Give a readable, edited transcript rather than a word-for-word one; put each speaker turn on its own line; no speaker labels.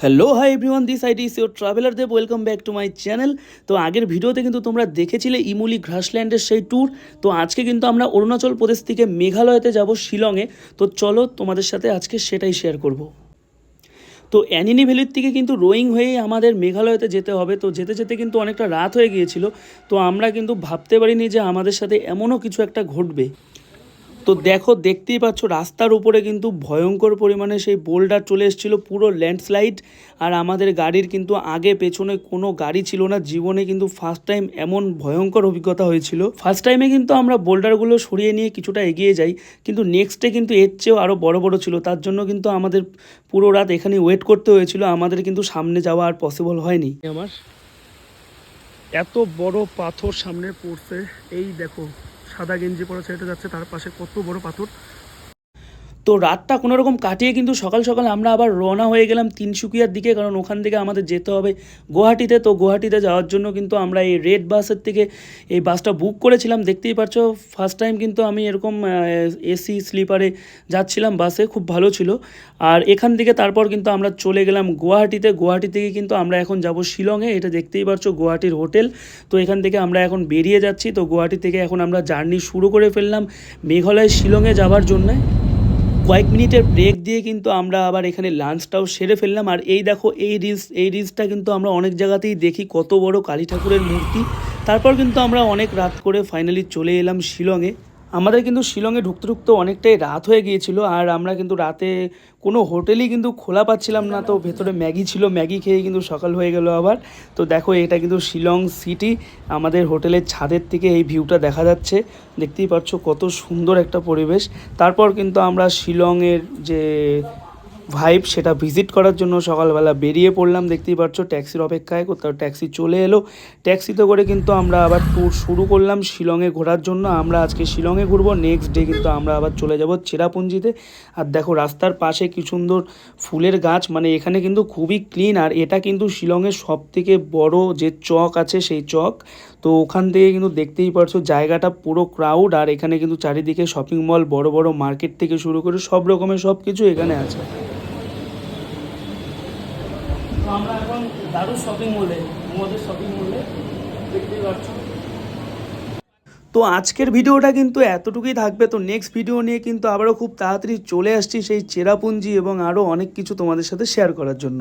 Hello hi everyone, this ID is your traveller Dev. Welcome back to my channel. তো আগের ভিডিওতে কিন্তু তোমরা দেখেছিলে ইমুলি গ্রাসল্যান্ডের সেই ট্যুর। তো আজকে কিন্তু আমরা অরুণাচল প্রদেশ থেকে মেঘালয়তে যাব, শিলংয়ে। তো চলো তোমাদের সাথে আজকে সেটাই শেয়ার করব। তো অ্যানিনি ভ্যালির থেকে কিন্তু রোয়িং হয়েই আমাদের মেঘালয়তে যেতে হবে। তো যেতে যেতে কিন্তু অনেকটা রাত হয়ে গিয়েছিল। তো আমরা কিন্তু ভাবতে পারিনি যে আমাদের সাথে এমনও কিছু একটা ঘটবে। তো দেখো, দেখতেই পাচ্ছ রাস্তার উপরে কিন্তু ভয়ঙ্কর পরিমাণে সেই বোল্ডার চলে এসেছিলো, পুরো ল্যান্ডস্লাইড। আর আমাদের গাড়ির কিন্তু আগে পেছনে কোনো গাড়ি ছিল না। জীবনে কিন্তু ফার্স্ট টাইম এমন ভয়ঙ্কর অভিজ্ঞতা হয়েছিল। ফার্স্ট টাইমে কিন্তু আমরা বোল্ডারগুলো সরিয়ে নিয়ে কিছুটা এগিয়ে যাই, কিন্তু নেক্সটে কিন্তু এর চেয়েও আরও বড় বড় ছিল। তার জন্য কিন্তু আমাদের পুরো রাত এখানে ওয়েট করতে হয়েছিল। আমাদের কিন্তু সামনে যাওয়া আর পসিবল হয়নি। আমার এত বড় পাথর সামনে পড়ছে, এই দেখো সাদা গেঞ্জি পরা ছেলেটা যাচ্ছে, তার পাশে কত বড় পাথর। তো রাতটা কোনো রকম কাটিয়ে কিন্তু সকাল সকাল আমরা আবার রওনা হয়ে গেলাম তিনসুকিয়ার দিকে, কারণ ওখান থেকে আমাদের যেতে হবে গুয়াহাটিতে। তো গুয়াহাটিতে যাওয়ার জন্য কিন্তু আমরা এই রেড বাসের থেকে এই বাসটা বুক করেছিলাম। দেখতেই পাচ্ছ, ফার্স্ট টাইম কিন্তু আমি এরকম এসি স্লিপারে যাচ্ছিলাম বাসে, খুব ভালো ছিল। আর এখান থেকে তারপর কিন্তু আমরা চলে গেলাম গুয়াহাটিতে। গুয়াহাটি থেকে কিন্তু আমরা এখন যাব শিলংয়ে। এটা দেখতেই পাচ্ছ গুয়াহাটির হোটেল। তো এখান থেকে আমরা এখন বেরিয়ে যাচ্ছি। তো গুয়াহাটি থেকে এখন আমরা জার্নি শুরু করে ফেললাম মেঘালয় শিলংয়ে যাওয়ার জন্যে। কয়েক মিনিটের ব্রেক দিয়ে কিন্তু আমরা আবার এখানে লাঞ্চটাও সেরে ফেললাম। আর এই দেখো, এই রিলসটা কিন্তু আমরা অনেক জায়গাতেই দেখি, কত বড় কালী ঠাকুরের মূর্তি। তারপর কিন্তু আমরা অনেক রাত করে ফাইনালি চলে এলাম শিলংয়ে। আমাদের কিন্তু শিলংয়ে ঢুকতে ঢুকতে অনেকটাই রাত হয়ে গিয়েছিল। আর আমরা কিন্তু রাতে কোনো হোটেলই কিন্তু খোলা পাচ্ছিলাম না। তো ভেতরে ম্যাগি ছিল, ম্যাগি খেয়ে কিন্তু সকাল হয়ে গেল আবার। তো দেখো, এটা কিন্তু শিলং সিটি। আমাদের হোটেলের ছাদের থেকে এই ভিউটা দেখা যাচ্ছে। দেখতেই পাচ্ছ কত সুন্দর একটা পরিবেশ। তারপর কিন্তু আমরা শিলংয়ের যে ভাইব সেটা ভিজিট করার জন্য সকালবেলা বেরিয়ে পড়লাম। দেখতেই পাচ্ছ ট্যাক্সির অপেক্ষায়, কোথাও ট্যাক্সি চলে এলো। ট্যাক্সিতে করে কিন্তু আমরা আবার ট্যুর শুরু করলাম শিলংয়ে ঘোরার জন্য। আমরা আজকে শিলংয়ে ঘুরবো, নেক্সট ডে কিন্তু আমরা আবার চলে যাব চেরাপুঞ্জিতে। আর দেখো রাস্তার পাশে কি সুন্দর ফুলের গাছ, মানে এখানে কিন্তু খুবই ক্লিন। আর এটা কিন্তু শিলংয়ের সবথেকে বড় যে চক আছে সেই চক। তো ওখান থেকে কিন্তু দেখতেই পারছো জায়গাটা পুরো ক্রাউড। আর এখানে কিন্তু চারিদিকে শপিং মল, বড় বড় মার্কেট থেকে শুরু করে সব রকমের সব কিছু এখানে আছে। তো আমরা এখন দারু শপিং মলে, আমাদের শপিং মলে দেখতেই পাচ্ছ। তো আজকের ভিডিওটা কিন্তু এতটুকুই থাকবে। তো নেক্সট ভিডিও নিয়ে কিন্তু আবারও খুব তাড়াতাড়ি চলে আসছি সেই চেরাপুঞ্জি এবং আরও অনেক কিছু তোমাদের সাথে শেয়ার করার জন্য।